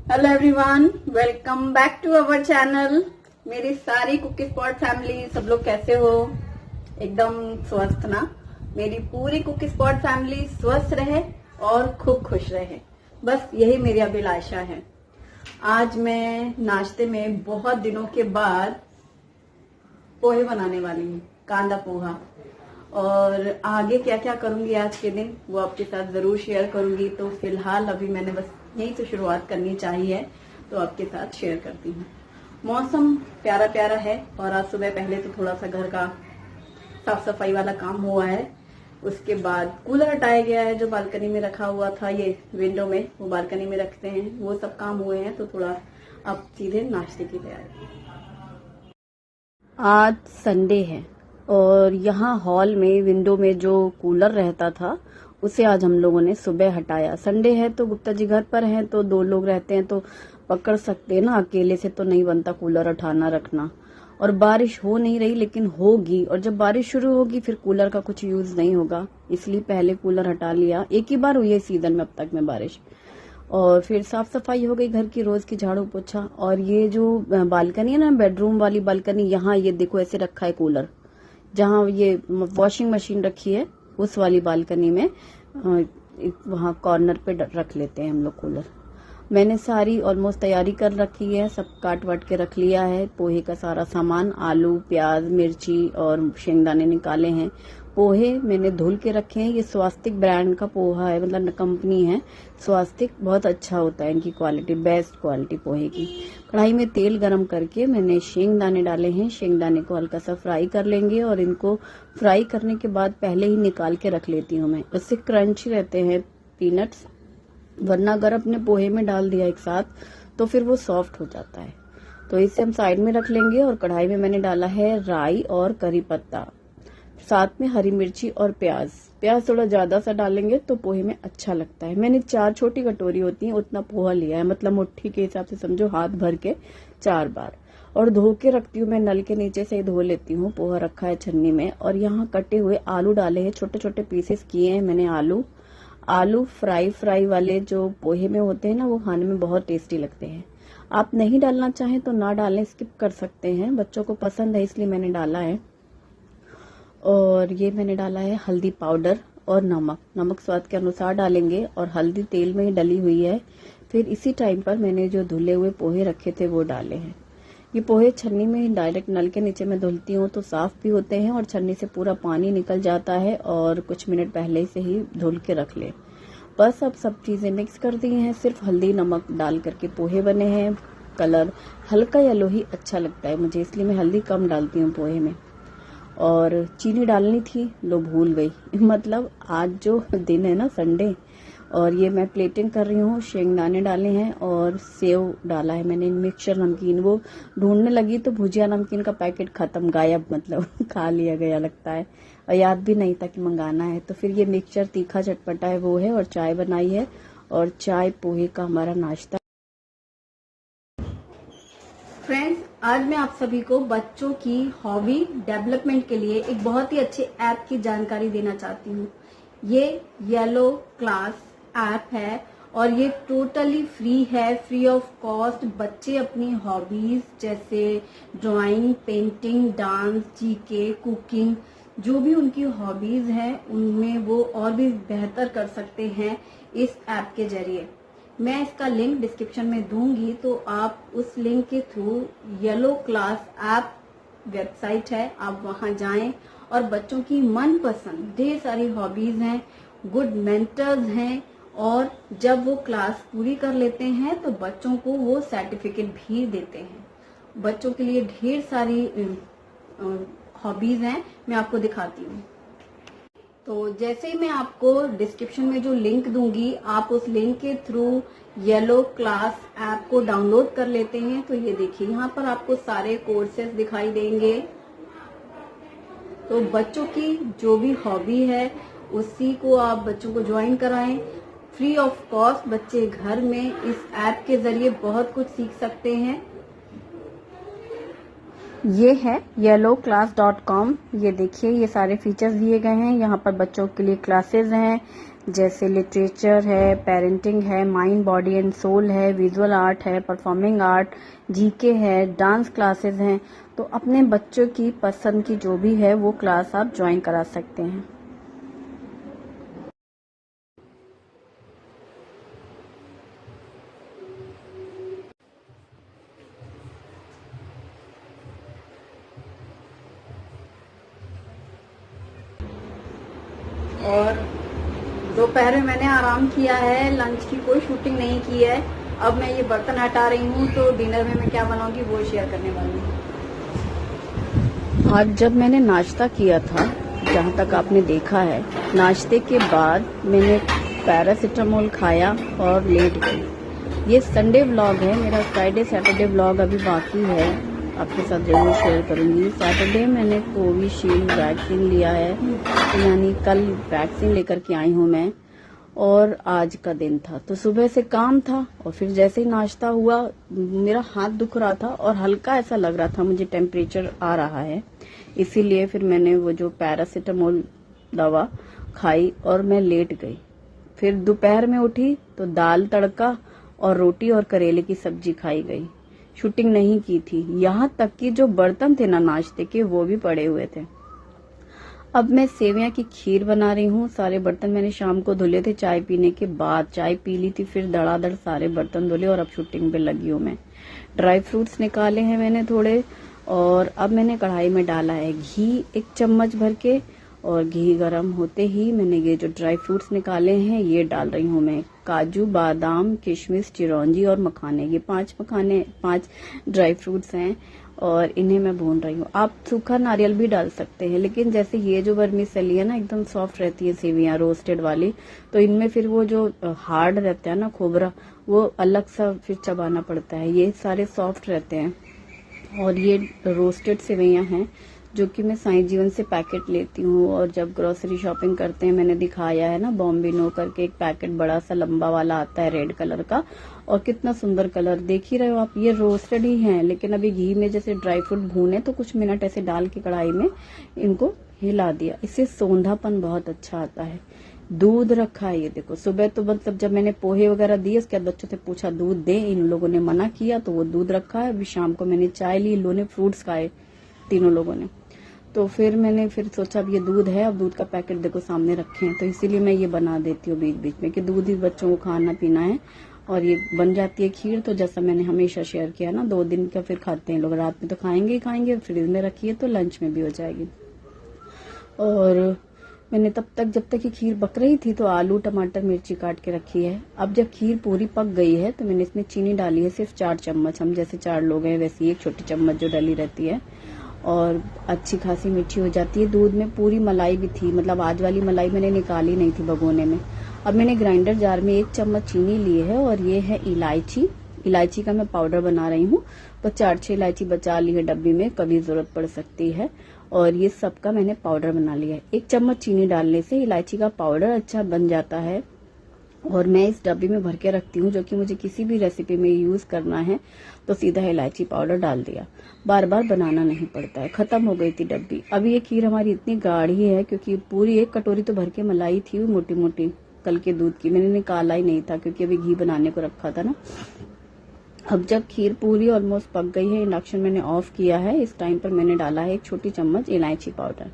Hello everyone, welcome back to our channel. मेरी सारी cookie spot family, सब लोग कैसे हो? एकदम स्वस्थ ना? मेरी पूरी कुकी स्पॉट फैमिली स्वस्थ रहे और खूब खुश रहे, बस यही मेरी अभिलाषा है। आज मैं नाश्ते में बहुत दिनों के बाद पोहे बनाने वाली हूँ, कांदा पोहा। और आगे क्या क्या करूंगी आज के दिन वो आपके साथ जरूर शेयर करूंगी। तो फिलहाल अभी मैंने बस यहीं से शुरुआत करनी चाहिए, तो आपके साथ शेयर करती हूँ। मौसम प्यारा प्यारा है और आज सुबह पहले तो थोड़ा सा घर का साफ सफाई वाला काम हुआ है। उसके बाद कूलर हटाया गया है जो बालकनी में रखा हुआ था, ये विंडो में, वो बालकनी में रखते हैं, वो सब काम हुए हैं। तो थोड़ा अब सीधे नाश्ते की तैयारी। आज संडे है और यहाँ हॉल में विंडो में जो कूलर रहता था उसे आज हम लोगों ने सुबह हटाया। संडे है तो गुप्ता जी घर पर हैं, तो 2 लोग रहते हैं तो पकड़ सकते हैं ना, अकेले से तो नहीं बनता कूलर उठाना रखना। और बारिश हो नहीं रही लेकिन होगी, और जब बारिश शुरू होगी फिर कूलर का कुछ यूज नहीं होगा, इसलिए पहले कूलर हटा लिया। एक ही बार हुई है सीजन में अब तक में बारिश। और फिर साफ सफाई हो गई घर की, रोज की झाड़ू पोछा। और ये जो बालकनी है ना, बेडरूम वाली बालकनी, यहाँ ये देखो ऐसे रखा है कूलर। जहाँ ये वॉशिंग मशीन रखी है उस वाली बालकनी में वहाँ कॉर्नर पे रख लेते हैं हम लोग कूलर। मैंने सारी ऑलमोस्ट तैयारी कर रखी है, सब काट वाट के रख लिया है। पोहे का सारा सामान, आलू, प्याज, मिर्ची और शेंगदाने निकाले हैं। पोहे मैंने धुल के रखे हैं। ये स्वास्तिक ब्रांड का पोहा है, मतलब कंपनी है स्वास्तिक, बहुत अच्छा होता है इनकी क्वालिटी, बेस्ट क्वालिटी पोहे की। कढ़ाई में तेल गरम करके मैंने शेंगदाने डाले हैं। शेंगदाने को हल्का सा फ्राई कर लेंगे और इनको फ्राई करने के बाद पहले ही निकाल के रख लेती हूँ मैं, उससे क्रंची रहते हैं पीनट्स। वरना अगर अपने पोहे में डाल दिया एक साथ तो फिर वो सॉफ्ट हो जाता है। तो इसे हम साइड में रख लेंगे। और कढ़ाई में मैंने डाला है राई और करी पत्ता, साथ में हरी मिर्ची और प्याज। प्याज थोड़ा ज्यादा सा डालेंगे तो पोहे में अच्छा लगता है। मैंने 4 छोटी कटोरी होती है उतना पोहा लिया है, मतलब मुट्ठी के हिसाब से समझो, हाथ भर के 4 बार। और धो के रखती हूँ मैं, नल के नीचे से ही धो लेती हूँ। पोहा रखा है छन्नी में। और यहाँ कटे हुए आलू डाले हैं, छोटे छोटे पीसेस किए हैं मैंने आलू फ्राई वाले जो पोहे में होते हैं ना, वो खाने में बहुत टेस्टी लगते हैं। आप नहीं डालना चाहें तो ना डालें, स्किप कर सकते हैं, बच्चों को पसंद है इसलिए मैंने डाला है। और ये मैंने डाला है हल्दी पाउडर और नमक स्वाद के अनुसार डालेंगे। और हल्दी तेल में ही डली हुई है। फिर इसी टाइम पर मैंने जो धुले हुए पोहे रखे थे वो डाले हैं। ये पोहे छन्नी में डायरेक्ट नल के नीचे मैं धुलती हूँ तो साफ भी होते हैं और छन्नी से पूरा पानी निकल जाता है। और कुछ मिनट पहले से ही धुल के रख ले। बस अब सब चीजें मिक्स कर दी हैं, सिर्फ हल्दी नमक डाल करके पोहे बने हैं। कलर हल्का येलो ही अच्छा लगता है मुझे, इसलिए मैं हल्दी कम डालती हूँ पोहे में। और चीनी डालनी थी, लो भूल गई मतलब आज जो दिन है ना संडे। और ये मैं प्लेटिंग कर रही हूँ। शेंगदाने डाले हैं और सेव डाला है मैंने, मिक्सचर नमकीन। वो ढूंढने लगी तो भुजिया नमकीन का पैकेट खत्म, गायब, मतलब खा लिया गया लगता है, और याद भी नहीं था कि मंगाना है। तो फिर ये मिक्सचर तीखा चटपटा है वो है, और चाय बनाई है। और चाय पोहे का हमारा नाश्ता। फ्रेंड्स, आज मैं आप सभी को बच्चों की हॉबी डेवलपमेंट के लिए एक बहुत ही अच्छे ऐप की जानकारी देना चाहती हूँ। ये येलो क्लास ऐप है और ये टोटली फ्री है, फ्री ऑफ कॉस्ट। बच्चे अपनी हॉबीज जैसे drawing, painting, dance, GK, cooking, जो भी उनकी हॉबीज हैं उनमें वो और भी बेहतर कर सकते हैं इस ऐप के जरिए। मैं इसका लिंक डिस्क्रिप्शन में दूंगी, तो आप उस लिंक के through yellow class app website है, आप वहां जाएं और बच्चों की मनपसंद ढेर सारी हॉबीज हैं, गुड मेंटर्स हैं। और जब वो क्लास पूरी कर लेते हैं तो बच्चों को वो सर्टिफिकेट भी देते हैं। बच्चों के लिए ढेर सारी हॉबीज हैं, मैं आपको दिखाती हूँ। तो जैसे ही मैं आपको डिस्क्रिप्शन में जो लिंक दूंगी, आप उस लिंक के थ्रू येलो क्लास ऐप को डाउनलोड कर लेते हैं। तो ये देखिए, यहाँ पर आपको सारे कोर्सेज दिखाई देंगे। तो बच्चों की जो भी हॉबी है उसी को आप बच्चों को ज्वाइन कराएं, फ्री ऑफ कॉस्ट। बच्चे घर में इस ऐप के जरिए बहुत कुछ सीख सकते हैं। ये है yellowclass.com। ये देखिए, ये सारे फीचर्स दिए गए हैं। यहाँ पर बच्चों के लिए क्लासेस हैं, जैसे लिटरेचर है, पेरेंटिंग है, माइंड बॉडी एंड सोल है, विजुअल आर्ट है, परफॉर्मिंग आर्ट, जीके है, डांस क्लासेस हैं। तो अपने बच्चों की पसंद की जो भी है वो क्लास आप ज्वाइन करा सकते हैं। और दोपहर में मैंने आराम किया है, लंच की कोई शूटिंग नहीं की है। अब मैं ये बर्तन हटा रही हूँ, तो डिनर में मैं क्या बनाऊंगी वो शेयर करने वाली हूँ। आज जब मैंने नाश्ता किया था, जहाँ तक आपने देखा है, नाश्ते के बाद मैंने पैरासिटामोल खाया और लेट गई। ये संडे व्लॉग है मेरा, फ्राइडे सैटरडे व्लॉग अभी बाकी है, आपके साथ जरूर शेयर करूंगी। सैटरडे मैंने कोविशील्ड वैक्सीन लिया है, यानी कल वैक्सीन लेकर के आई हूँ मैं, और आज का दिन था तो सुबह से काम था, और फिर जैसे ही नाश्ता हुआ मेरा हाथ दुख रहा था और हल्का ऐसा लग रहा था, मुझे टेम्परेचर आ रहा है, इसीलिए फिर मैंने वो जो पैरासिटामोल दवा खाई और मैं लेट गई। फिर दोपहर में उठी तो दाल तड़का और रोटी और करेले की सब्जी खाई गई। शूटिंग नहीं की थी, यहाँ तक कि जो बर्तन थे ना नाश्ते के वो भी पड़े हुए थे। अब मैं सेवियां की खीर बना रही हूँ। सारे बर्तन मैंने शाम को धुले थे, चाय पीने के बाद चाय पी ली थी, फिर धड़ाधड़ सारे बर्तन धुले और अब शूटिंग पे लगी हूँ मैं। ड्राई फ्रूट्स निकाले हैं मैंने थोड़े, और अब मैंने कढ़ाई में डाला है घी 1 चम्मच भर के, और घी गर्म होते ही मैंने ये जो ड्राई फ्रूट्स निकाले हैं ये डाल रही हूँ मैं। काजू, बादाम, किशमिश, चिरौंजी और मखाने, ये 5 ड्राई फ्रूट्स हैं और इन्हें मैं भून रही हूँ। आप सूखा नारियल भी डाल सकते हैं, लेकिन जैसे ये जो वर्मिसेली है ना, एकदम सॉफ्ट रहती है सेवियां रोस्टेड वाली, तो इनमें फिर वो जो हार्ड रहता है ना खोबरा, वो अलग सा फिर चबाना पड़ता है। ये सारे सॉफ्ट रहते हैं, और ये रोस्टेड सेवैयां हैं जो कि मैं साईं जीवन से पैकेट लेती हूँ। और जब ग्रोसरी शॉपिंग करते हैं, मैंने दिखाया है ना, बॉम्बिनो करके एक पैकेट बड़ा सा लंबा वाला आता है रेड कलर का, और कितना सुंदर कलर देख ही रहे हो आप। ये रोस्टेड ही हैं, लेकिन अभी घी में जैसे ड्राई फ्रूट भूने तो कुछ मिनट ऐसे डाल के कढ़ाई में इनको हिला दिया, इससे सौंधापन बहुत अच्छा आता है। दूध रखा है, ये देखो। सुबह तो मतलब जब मैंने पोहे वगैरह दिए, उसके बाद बच्चों से पूछा दूध दे, इन लोगों ने मना किया तो वो दूध रखा है। अभी शाम को मैंने चाय ली, इन लोगों ने फ्रूट्स खाए, तीनों लोगों ने। तो फिर मैंने सोचा अब ये दूध है, अब दूध का पैकेट देखो सामने रखे हैं, तो इसीलिए मैं ये बना देती हूँ बीच बीच में कि दूध ही बच्चों को खाना पीना है। और ये बन जाती है खीर, तो जैसा मैंने हमेशा शेयर किया ना, 2 दिन का फिर खाते हैं लोग, रात में तो खाएंगे ही खाएंगे, फ्रिज में रखिए तो लंच में भी हो जाएगी। और मैंने तब तक, जब तक ये खीर पक रही थी, तो आलू, टमाटर, मिर्ची काट के रखी है। अब जब खीर पूरी पक गई है तो मैंने इसमें चीनी डाली है, सिर्फ 4 चम्मच, हम जैसे 4 लोग हैं वैसे 1 छोटी चम्मच जो डली रहती है, और अच्छी खासी मीठी हो जाती है। दूध में पूरी मलाई भी थी, मतलब आज वाली मलाई मैंने निकाली नहीं थी भगोने में। अब मैंने ग्राइंडर जार में 1 चम्मच चीनी ली है, और ये है इलायची का मैं पाउडर बना रही हूँ। तो 4-6 इलायची बचा ली है डब्बी में, कभी जरूरत पड़ सकती है, और ये सबका मैंने पाउडर बना लिया है। 1 चम्मच चीनी डालने से इलायची का पाउडर अच्छा बन जाता है, और मैं इस डब्बी में भर के रखती हूँ, जो कि मुझे किसी भी रेसिपी में यूज करना है तो सीधा इलायची पाउडर डाल दिया, बार बार बनाना नहीं पड़ता है। खत्म हो गई थी डब्बी। अभी ये खीर हमारी इतनी गाढ़ी है, क्योंकि पूरी 1 कटोरी तो भर के मलाई थी, मोटी मोटी कल के दूध की, मैंने निकाला ही नहीं था क्योंकि अभी घी बनाने को रखा था ना। अब जब खीर पूरी ऑलमोस्ट पक गई है, इंडक्शन मैंने ऑफ किया है, इस टाइम पर मैंने डाला है 1 छोटी चम्मच इलायची पाउडर।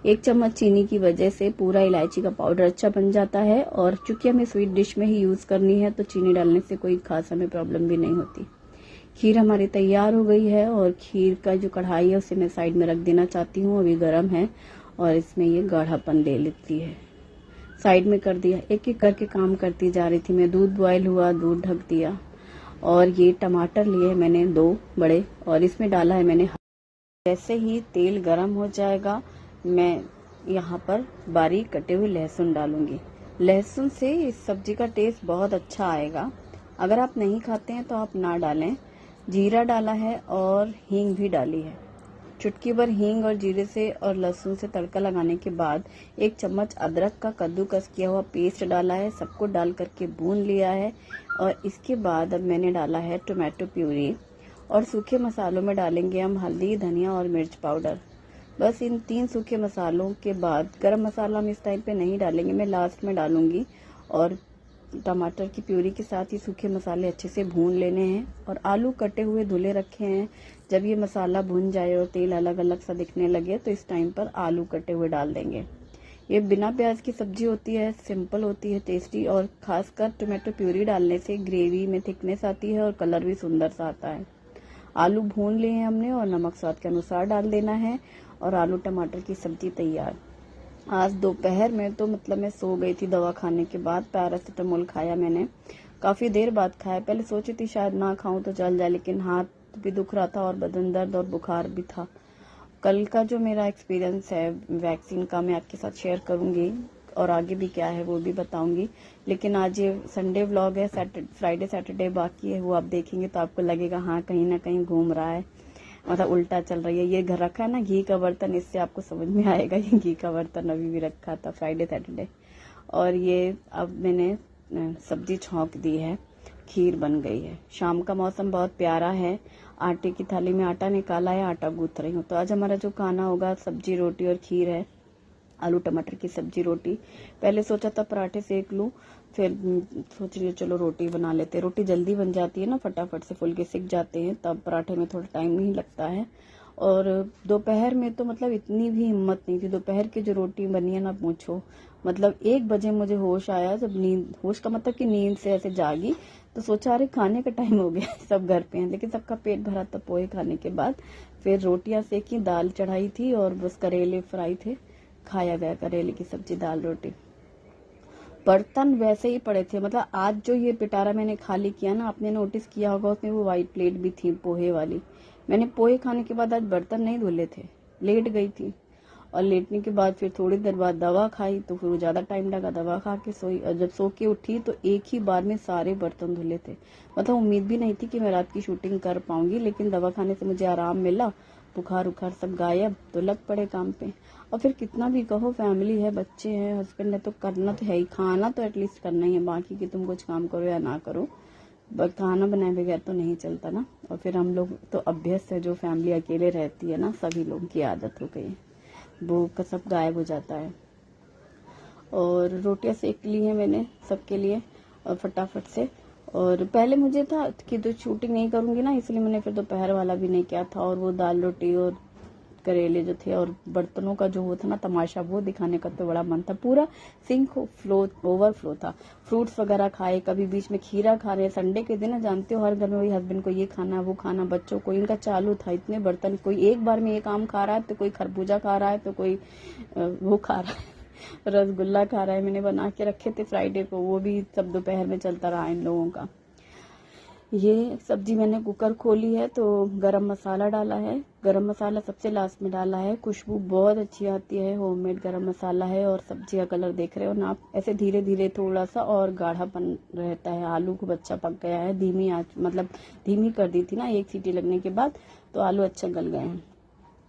1 चम्मच चीनी की वजह से पूरा इलायची का पाउडर अच्छा बन जाता है, और चूंकि हमें स्वीट डिश में ही यूज करनी है तो चीनी डालने से कोई खास हमें प्रॉब्लम भी नहीं होती। खीर हमारी तैयार हो गई है, और खीर का जो कढ़ाई है उसे मैं साइड में रख देना चाहती हूँ, अभी गर्म है और इसमें ये गाढ़ापन ले लेती है। साइड में कर दिया, एक एक करके काम करती जा रही थी मैं। दूध बॉयल हुआ, दूध ढक दिया, और ये टमाटर लिए मैंने 2 बड़े, और इसमें डाला है मैंने। जैसे ही तेल गरम हो जाएगा, मैं यहाँ पर बारीक कटे हुए लहसुन डालूंगी। लहसुन से इस सब्जी का टेस्ट बहुत अच्छा आएगा। अगर आप नहीं खाते हैं तो आप ना डालें। जीरा डाला है और हींग भी डाली है। चुटकी भर हींग और जीरे से और लहसुन से तड़का लगाने के बाद 1 चम्मच अदरक का कद्दूकस किया हुआ पेस्ट डाला है, सबको डाल करके भून लिया है। और इसके बाद अब मैंने डाला है टोमेटो प्यूरी, और सूखे मसालों में डालेंगे हम हल्दी, धनिया और मिर्च पाउडर। बस इन 3 सूखे मसालों के बाद गरम मसाला हम इस टाइम पे नहीं डालेंगे, मैं लास्ट में डालूंगी। और टमाटर की प्यूरी के साथ ही सूखे मसाले अच्छे से भून लेने हैं। और आलू कटे हुए धुले रखे हैं। जब ये मसाला भुन जाए और तेल अलग अलग सा दिखने लगे तो इस टाइम पर आलू कटे हुए डाल देंगे। ये बिना प्याज की सब्जी होती है, सिंपल होती है, टेस्टी, और खासकर टोमेटो प्यूरी डालने से ग्रेवी में थिकनेस आती है और कलर भी सुंदर सा आता है। आलू भून लिए हैं हमने और नमक स्वाद के अनुसार डाल देना है और आलू टमाटर की सब्जी तैयार। आज दोपहर में तो मतलब मैं सो गई थी दवा खाने के बाद। पैरासिटामोल खाया मैंने, काफी देर बाद खाया। पहले सोची थी शायद ना खाऊं तो चल जाए, लेकिन हाथ भी दुख रहा था और बदन दर्द और बुखार भी था। कल का जो मेरा एक्सपीरियंस है वैक्सीन का मैं आपके साथ शेयर करूंगी और आगे भी क्या है वो भी बताऊंगी। लेकिन आज ये संडे व्लॉग है, फ्राइडे सैटरडे बाकी है, वो आप देखेंगे तो आपको लगेगा हाँ कहीं ना कहीं घूम रहा है, मतलब उल्टा चल रही है। ये घर रखा है ना घी का बर्तन, इससे आपको समझ में आएगा ये घी का बर्तन अभी भी रखा था फ्राइडे सैटरडे। और ये अब मैंने सब्जी छौंक दी है, खीर बन गई है। शाम का मौसम बहुत प्यारा है, आटे की थाली में आटा निकाला है, आटा गूंथ रही हूँ। तो आज हमारा जो खाना होगा सब्जी रोटी और खीर है, आलू टमाटर की सब्जी रोटी। पहले सोचा था पराठे सेक लूं, फिर सोच रही चलो रोटी बना लेते। रोटी जल्दी बन जाती है ना, फटाफट से फुलके सिक जाते हैं, तब पराठे में थोड़ा टाइम नहीं लगता है। और दोपहर में तो मतलब इतनी भी हिम्मत नहीं थी, दोपहर की जो रोटी बनी है ना पूछो। मतलब 1 बजे मुझे होश आया, जब नींद, होश का मतलब कि नींद से ऐसे जागी तो सोचा अरे खाने का टाइम हो गया, सब घर पे हैं। लेकिन सबका पेट भरा था पोहे खाने के बाद। फिर रोटियां सेकी, दाल चढ़ाई थी और बस करेले फ्राई थे, खाया गया करेले की सब्जी दाल रोटी। बर्तन वैसे ही पड़े थे, मतलब आज जो ये पिटारा मैंने खाली किया ना, आपने नोटिस किया होगा उसमें वो वाइट प्लेट भी थी पोहे वाली। मैंने पोहे खाने के बाद आज बर्तन नहीं धुले थे, लेट गई थी। और लेटने के बाद फिर थोड़ी देर बाद दवा खाई तो फिर ज्यादा टाइम लगा, दवा खा के सोई। और जब सो के उठी तो एक ही बार में सारे बर्तन धुले थे। मतलब उम्मीद भी नहीं थी कि मैं रात की शूटिंग कर पाऊंगी, लेकिन दवा खाने से मुझे आराम मिला, बुखार उखार सब गायब, तो लग पड़े काम पे। और फिर कितना भी कहो फैमिली है, बच्चे हैं, हस्बैंड है, तो करना तो है ही, खाना तो एटलीस्ट करना ही है। बाकी कि तुम कुछ काम करो या ना करो, खाना बनाए बगैर तो नहीं चलता ना। और फिर हम लोग तो अभ्यस्त है, जो फैमिली अकेले रहती है ना, सभी लोगों की आदत हो गई है, वो का सब गायब हो जाता है। और रोटियां सेक ली है मैंने सबके लिए और फटाफट से। और पहले मुझे था कि तो शूटिंग नहीं करूंगी ना, इसलिए मैंने फिर दोपहर वाला भी नहीं किया था। और वो दाल रोटी और करेले जो थे और बर्तनों का जो वो था ना तमाशा, वो दिखाने का तो बड़ा मन था। पूरा सिंक फ्लो ओवरफ्लो था, फ्रूट्स वगैरह खाए, कभी बीच में खीरा खा रहे। संडे के दिन जानते हो हर घर में वही, हस्बैंड को ये खाना वो खाना, बच्चों को, इनका चालू था। इतने बर्तन, कोई एक बार में एक आम खा रहा है तो कोई खरबूजा खा रहा है तो कोई वो खा रहा है रसगुल्ला खा रहा है। मैंने बना के रखे थे फ्राइडे को, वो भी सब दोपहर में चलता रहा इन लोगों का। ये सब्जी मैंने कुकर खोली है तो गरम मसाला डाला है, गरम मसाला सबसे लास्ट में डाला है, खुशबू बहुत अच्छी आती है, होममेड गरम मसाला है। और सब्जी का कलर देख रहे हो ना आप, ऐसे धीरे धीरे थोड़ा सा और गाढ़ापन रहता है। आलू खूब अच्छा पक गया है, धीमी आंच, मतलब धीमी कर दी थी ना 1 सीटी लगने के बाद, तो आलू अच्छा गल गए हैं।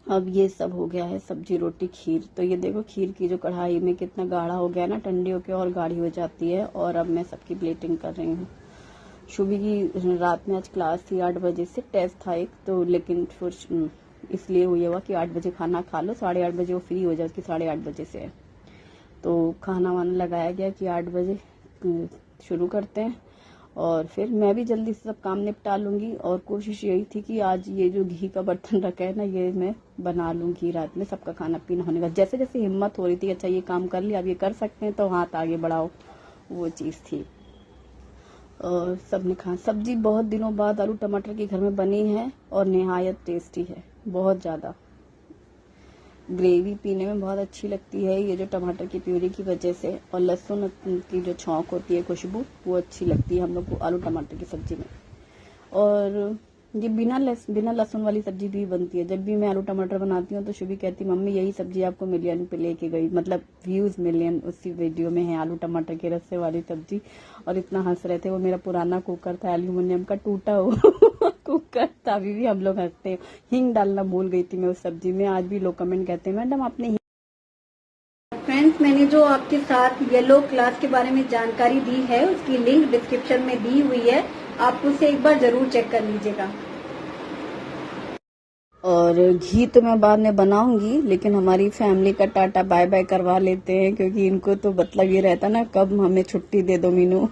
अब ये सब हो गया है, सब्जी रोटी खीर। तो ये देखो खीर की जो कढ़ाई में कितना गाढ़ा हो गया ना, ठंडी होकर और गाढ़ी हो जाती है। और अब मैं सबकी प्लेटिंग कर रही हूँ। शुभी की रात में आज क्लास थी 8 बजे से, टेस्ट था एक तो, लेकिन फिर इसलिए हुआ कि 8 बजे खाना खा लो, 8:30 बजे वो फ्री हो जाए, उसकी 8:30 बजे से है। तो खाना वाना लगाया गया कि 8 बजे शुरू करते हैं। और फिर मैं भी जल्दी से सब काम निपटा लूंगी। और कोशिश यही थी कि आज ये जो घी का बर्तन रखा है ना, ये मैं बना लूंगी रात में, सबका खाना पीना होने का। जैसे जैसे हिम्मत हो रही थी, अच्छा ये काम कर लिया, अब ये कर सकते हैं तो हाथ आगे बढ़ाओ, वो चीज़ थी। और सबने खाया। सब्जी बहुत दिनों बाद आलू टमाटर की घर में बनी है और निहायत टेस्टी है, बहुत ज़्यादा। ग्रेवी पीने में बहुत अच्छी लगती है, ये जो टमाटर की प्यूरी की वजह से, और लहसुन की जो छौंक होती है, खुशबू, वो अच्छी लगती है हम लोग को आलू टमाटर की सब्जी में। और ये बिना लहसुन वाली सब्जी भी बनती है। जब भी मैं आलू टमाटर बनाती हूँ तो शुभी कहती मम्मी यही सब्जी आपको मिलियन पे लेके गई, मतलब व्यूज मिलियन उसी वीडियो में है, आलू टमाटर के रस्से वाली सब्जी। और इतना हंस रहे थे। वो मेरा पुराना कुकर था, एल्यूमिनियम का टूटा हुआ कुकर था, अभी भी हम लोग हंसते हैं। हींग डालना भूल गई थी मैं उस सब्जी में, आज भी लोग कमेंट कहते हैं मैडम आपने। फ्रेंड्स, मैंने जो आपके साथ येलो क्लास के बारे में जानकारी दी है उसकी लिंक डिस्क्रिप्शन में दी हुई है, आप उसे एक बार जरूर चेक कर लीजिएगा। और घी तो मैं बाद में बनाऊंगी, लेकिन हमारी फैमिली का टाटा बाय बाय करवा लेते हैं, क्योंकि इनको तो मतलब ये रहता ना कब हमें छुट्टी दे दो मीनू।